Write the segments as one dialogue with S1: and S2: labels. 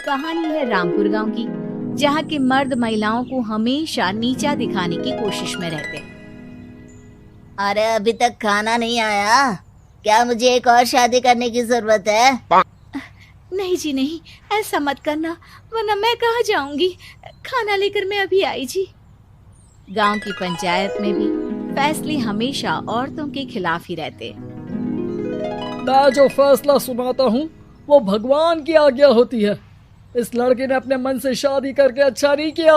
S1: कहानी है रामपुर गांव की, जहाँ के मर्द महिलाओं को हमेशा नीचा दिखाने की कोशिश में रहते।
S2: अरे अभी तक खाना नहीं आया क्या? मुझे एक और शादी करने की जरूरत है।
S1: नहीं जी नहीं, ऐसा मत करना, वरना मैं कहाँ जाऊंगी। खाना लेकर मैं अभी आई जी। गांव की पंचायत में भी फैसले हमेशा औरतों के खिलाफ ही रहते।
S3: मैं जो फैसला सुनाता हूँ वो भगवान की आज्ञा होती है। इस लड़के ने अपने मन से शादी करके अच्छा नहीं किया।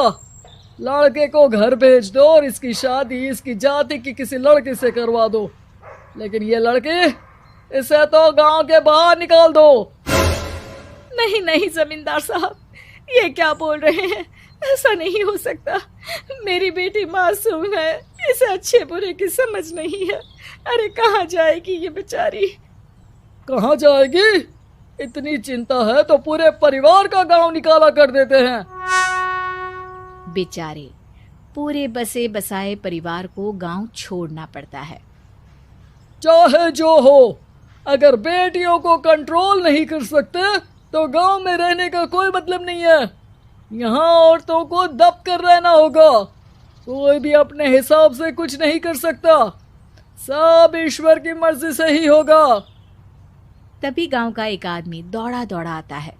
S3: लड़के को घर भेज दो और इसकी शादी इसकी जाति की किसी लड़के से करवा दो। लेकिन ये लड़के, इसे तो गांव के बाहर निकाल दो।
S1: नहीं नहीं जमींदार साहब, ये क्या बोल रहे हैं? ऐसा नहीं हो सकता। मेरी बेटी मासूम है, इसे अच्छे बुरे की समझ नहीं है। अरे कहाँ जाएगी ये बेचारी?
S3: कहाँ जाएगी? इतनी चिंता है तो पूरे परिवार का गांव निकाला कर देते हैं।
S1: बेचारे पूरे बसे बसाए परिवार को गांव छोड़ना पड़ता है।
S3: चाहे जो हो, अगर बेटियों को कंट्रोल नहीं कर सकते तो गांव में रहने का कोई मतलब नहीं है। यहाँ औरतों को दब कर रहना होगा। कोई भी अपने हिसाब से कुछ नहीं कर सकता, सब ईश्वर की मर्जी से ही होगा।
S1: तभी गांव का एक आदमी दौड़ा दौड़ा आता है।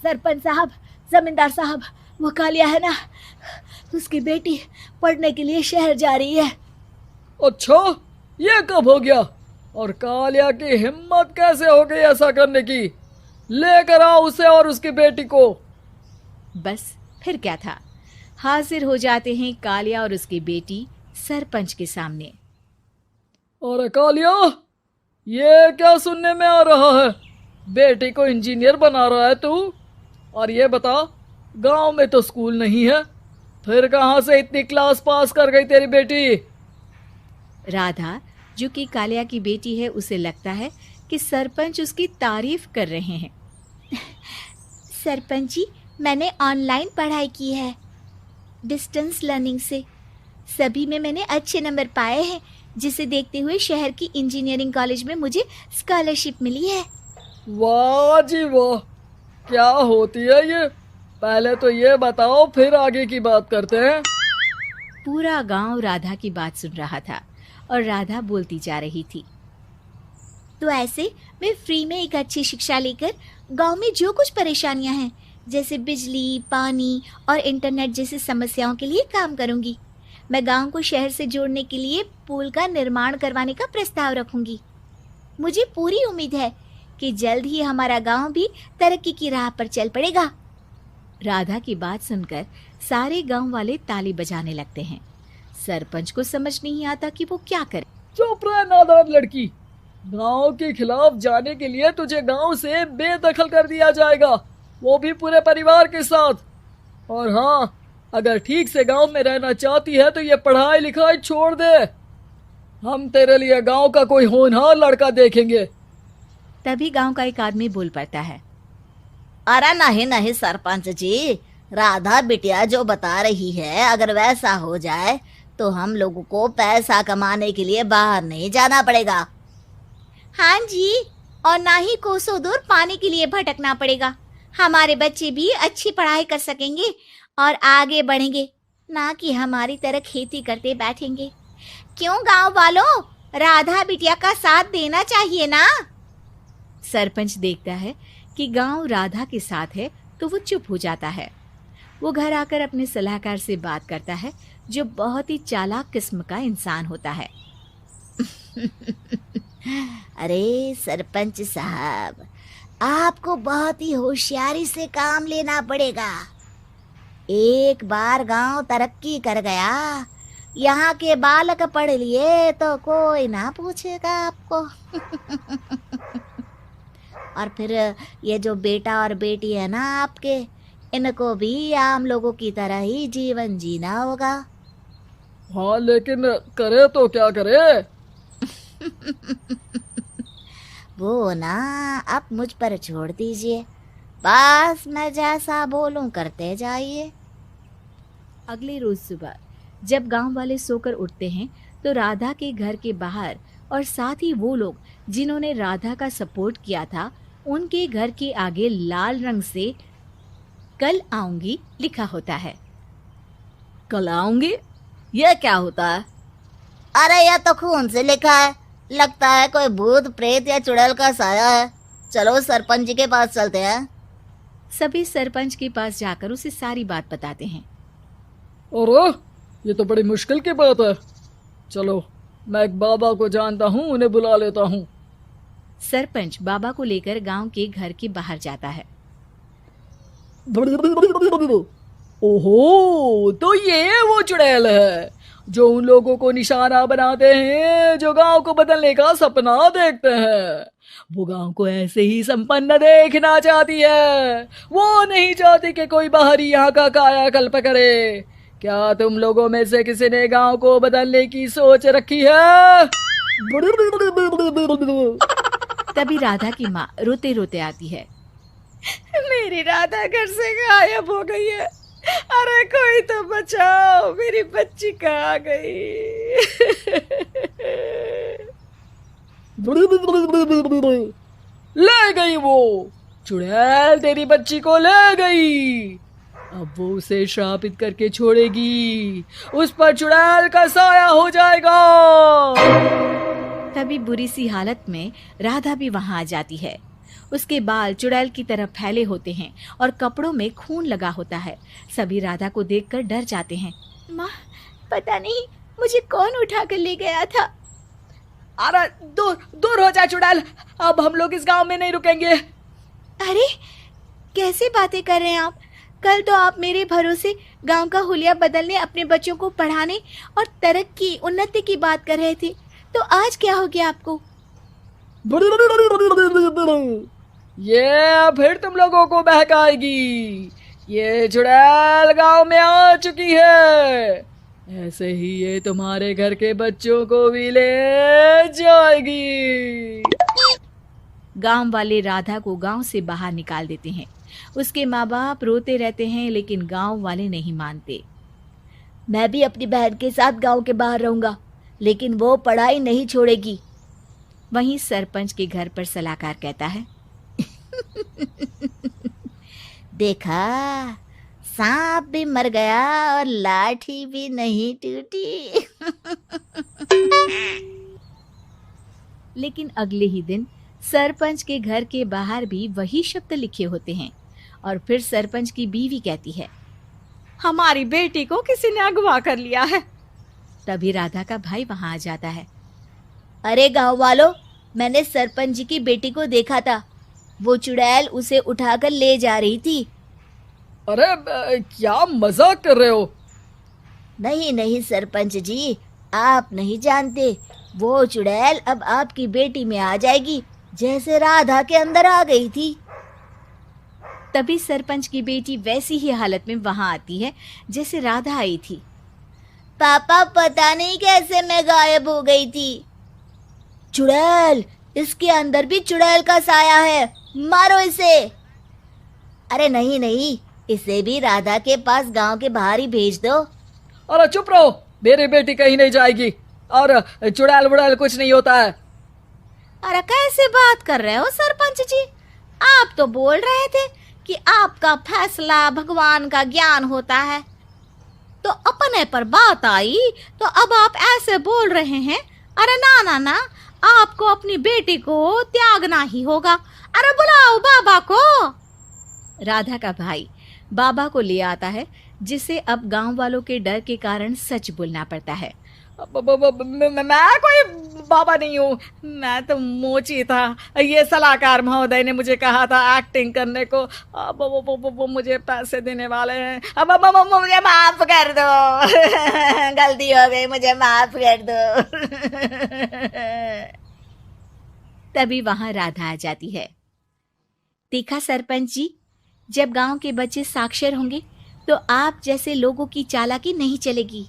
S2: सरपंच साहब, जमींदार साहब, वो कालिया है ना, उसकी बेटी पढ़ने के लिए शहर जा रही है।
S3: अच्छा, ये कब हो गया? और कालिया की हिम्मत कैसे हो गई ऐसा करने की? लेकर आओ उसे और उसकी बेटी को।
S1: बस फिर क्या था, हाजिर हो जाते हैं कालिया और उसकी बेटी सरपंच के सामने।
S3: और कालिया, ये क्या सुनने में आ रहा है? बेटी को इंजीनियर बना रहा है तू? और ये बता, गांव में तो स्कूल नहीं है, फिर कहां से इतनी क्लास पास कर गई तेरी बेटी?
S1: राधा, जो कि कालिया की बेटी है, उसे लगता है कि सरपंच उसकी तारीफ कर रहे हैं।
S2: सरपंच जी, मैंने ऑनलाइन पढ़ाई की है, डिस्टेंस लर्निंग से। सभी में मैंने अच्छे नंबर पाए हैं, जिसे देखते हुए शहर की इंजीनियरिंग कॉलेज में मुझे स्कॉलरशिप मिली है।
S3: वाह जी वाह, क्या होती है ये? पहले तो ये बताओ, फिर आगे की बात करते हैं।
S1: पूरा गांव राधा की बात सुन रहा था और राधा बोलती जा रही थी।
S2: तो ऐसे मैं फ्री में एक अच्छी शिक्षा लेकर गांव में जो कुछ परेशानियां हैं, जैसे बिजली, पानी और इंटरनेट जैसी समस्याओं के लिए काम करूंगी। मैं गांव को शहर से जोड़ने के लिए पुल का निर्माण करवाने का प्रस्ताव रखूंगी। मुझे पूरी उम्मीद है कि जल्द ही हमारा गांव भी तरक्की की राह पर चल पड़ेगा।
S1: राधा की बात सुनकर सारे गांव वाले ताली बजाने लगते हैं। सरपंच को समझ नहीं आता कि वो क्या करे।
S3: चुप रह नादान लड़की, गांव के खिलाफ जाने के लिए तुझे गांव से बेदखल कर दिया जाएगा, वो भी पूरे परिवार के साथ। और हाँ, अगर ठीक से गांव में रहना चाहती है तो ये पढ़ाई लिखाई छोड़ दे। हम तेरे लिए गांव का कोई होनहार लड़का देखेंगे।
S1: तभी गांव का एक आदमी बोल पड़ता है।
S2: अरे नहीं नहीं सरपंच जी, राधा बिटिया जो बता रही है, अगर वैसा हो जाए तो हम लोगों को पैसा कमाने के लिए बाहर नहीं जाना पड़ेगा। हाँ जी, और ना ही कोसों दूर पानी के लिए भटकना पड़ेगा। हमारे बच्चे भी अच्छी पढ़ाई कर सकेंगे और आगे बढ़ेंगे, ना कि हमारी तरह खेती करते बैठेंगे। क्यों गांव वालों, राधा बिटिया का साथ देना चाहिए ना।
S1: सरपंच देखता है कि गांव राधा के साथ है तो वो चुप हो जाता है। वो घर आकर अपने सलाहकार से बात करता है, जो बहुत ही चालाक किस्म का इंसान होता है।
S2: अरे सरपंच साहब, आपको बहुत ही होशियारी से काम लेना पड़ेगा। एक बार गांव तरक्की कर गया, यहाँ के बालक पढ़ लिए तो कोई ना पूछेगा आपको। और फिर ये जो बेटा और बेटी है ना आपके, इनको भी आम लोगों की तरह ही जीवन जीना होगा।
S3: हाँ, लेकिन करे तो क्या करे?
S2: वो ना आप मुझ पर छोड़ दीजिए, बस मैं जैसा बोलूं करते जाइए।
S1: अगले रोज सुबह जब गांव वाले सोकर उठते हैं तो राधा के घर के बाहर और साथ ही वो लोग जिन्होंने राधा का सपोर्ट किया था, उनके घर के आगे लाल रंग से कल आऊंगी लिखा होता है।
S2: कल आऊंगी, यह क्या होता है? अरे यह तो खून से लिखा है, लगता है कोई भूत प्रेत या चुड़ैल का साया है। चलो सरपंच जी के पास चलते हैं।
S1: सभी सरपंच के पास जाकर उसे सारी बात बताते हैं।
S3: अरे ये तो बड़ी मुश्किल की बात है। चलो मैं एक बाबा को जानता हूँ, उन्हें बुला लेता हूँ।
S1: सरपंच बाबा को लेकर गांव के घर के बाहर जाता है।
S3: ओहो, तो ये वो चुड़ैल है जो उन लोगों को निशाना बनाते हैं जो गांव को बदलने का सपना देखते हैं। वो गांव को ऐसे ही संपन्न देखना चाहती है। वो नहीं चाहती कि कोई बाहरी यहाँ का कायाकल्प करे। क्या तुम लोगों में से किसी ने गांव को बदलने की सोच रखी है?
S1: तभी राधा की माँ रोते रोते आती है।
S4: मेरी राधा घर से गायब हो गई है। अरे कोई तो बचाओ, मेरी बच्ची कहाँ गई?
S3: ले गई वो चुड़ैल, तेरी बच्ची को ले गई। अब वो उसे श्रापित करके छोड़ेगी, उस पर चुड़ैल का साया हो जाएगा।
S1: तभी बुरी सी हालत में राधा भी वहां आ जाती है। उसके बाल चुड़ैल की तरह फैले होते हैं और कपड़ों में खून लगा होता है। सभी राधा को देखकर डर जाते हैं।
S4: माँ, पता नहीं मुझे कौन उठा कर ले गया था।
S3: अरे दूर दूर हो जा चुड़ैल, अब हम लोग इस गांव में नहीं रुकेंगे।
S4: अरे कैसे बातें कर रहे हैं आप? कल तो आप मेरे भरोसे गांव का हुलिया बदलने, अपने बच्चों को पढ़ाने और तरक्की उन्नति की बात कर रहे थे, तो आज क्या हो गया आपको?
S3: ये फिर तुम लोगों को बहकाएगी। ये चुड़ैल गांव में आ चुकी है, ऐसे ही ये तुम्हारे घर के बच्चों को भी ले जाएगी।
S1: गांव वाले राधा को गांव से बाहर निकाल देते हैं। उसके माँ बाप रोते रहते हैं, लेकिन गांव वाले नहीं मानते।
S2: मैं भी अपनी बहन के साथ गांव के बाहर रहूंगा, लेकिन वो पढ़ाई नहीं छोड़ेगी।
S1: वहीं सरपंच के घर पर सलाहकार कहता है।
S2: देखा, सांप भी मर गया और लाठी भी नहीं टूटी।
S1: लेकिन अगले ही दिन सरपंच के घर के बाहर भी वही शब्द लिखे होते हैं और फिर सरपंच की बीवी कहती है,
S4: हमारी बेटी को किसी ने अगवा कर लिया है।
S1: तभी राधा का भाई वहां आ जाता है।
S2: अरे गांव वालों, मैंने सरपंच जी की बेटी को देखा था। वो चुड़ैल उसे उठाकर ले जा रही थी।
S3: अरे क्या मजाक कर रहे हो?
S2: नहीं नहीं सरपंच जी, आप नहीं जानते। वो चुड़ैल अब आपकी बेटी में आ जाएगी, जैसे राधा के अंदर आ गई थी।
S1: तभी सरपंच की बेटी वैसी ही हालत में वहां आती है जैसे राधा आई थी।
S2: पापा, पता नहीं कैसे मैं गायब हो गई थी। चुड़ैल, इसके अंदर भी चुड़ैल का साया है, मारो इसे। अरे नहीं नहीं, इसे भी राधा के पास गांव के बाहर ही भेज दो।
S3: अरे चुप रहो, मेरी बेटी कहीं नहीं जाएगी और चुड़ैल बुड़ैल कुछ नहीं होता है।
S4: अरे कैसे बात कर रहे हो सरपंच जी? आप तो बोल रहे थे कि आपका फैसला भगवान का ज्ञान होता है, तो अपने पर बात आई तो अब आप ऐसे बोल रहे हैं। अरे ना ना ना, आपको अपनी बेटी को त्यागना ही होगा। अरे बुलाओ बाबा को।
S1: राधा का भाई बाबा को ले आता है, जिसे अब गांव वालों के डर के कारण सच बोलना पड़ता है।
S3: मैं कोई बाबा नहीं हूँ, मैं तो मोची था। ये सलाहकार महोदय ने मुझे कहा था एक्टिंग करने को। अब वो मुझे पैसे देने वाले हैं। अब मुझे माफ कर दो।
S2: गलती हो गई, मुझे माफ कर दो।
S1: तभी वहां राधा आ जाती है। देखा सरपंच जी, जब गांव के बच्चे साक्षर होंगे तो आप जैसे लोगों की चालाकी नहीं चलेगी।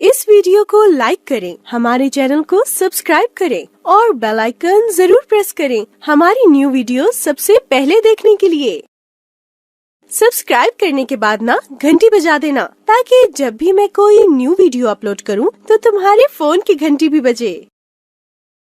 S5: इस वीडियो को लाइक करें, हमारे चैनल को सब्सक्राइब करें और बेल आइकन जरूर प्रेस करें हमारी न्यू वीडियो सबसे पहले देखने के लिए। सब्सक्राइब करने के बाद ना घंटी बजा देना, ताकि जब भी मैं कोई न्यू वीडियो अपलोड करूं तो तुम्हारे फोन की घंटी भी बजे।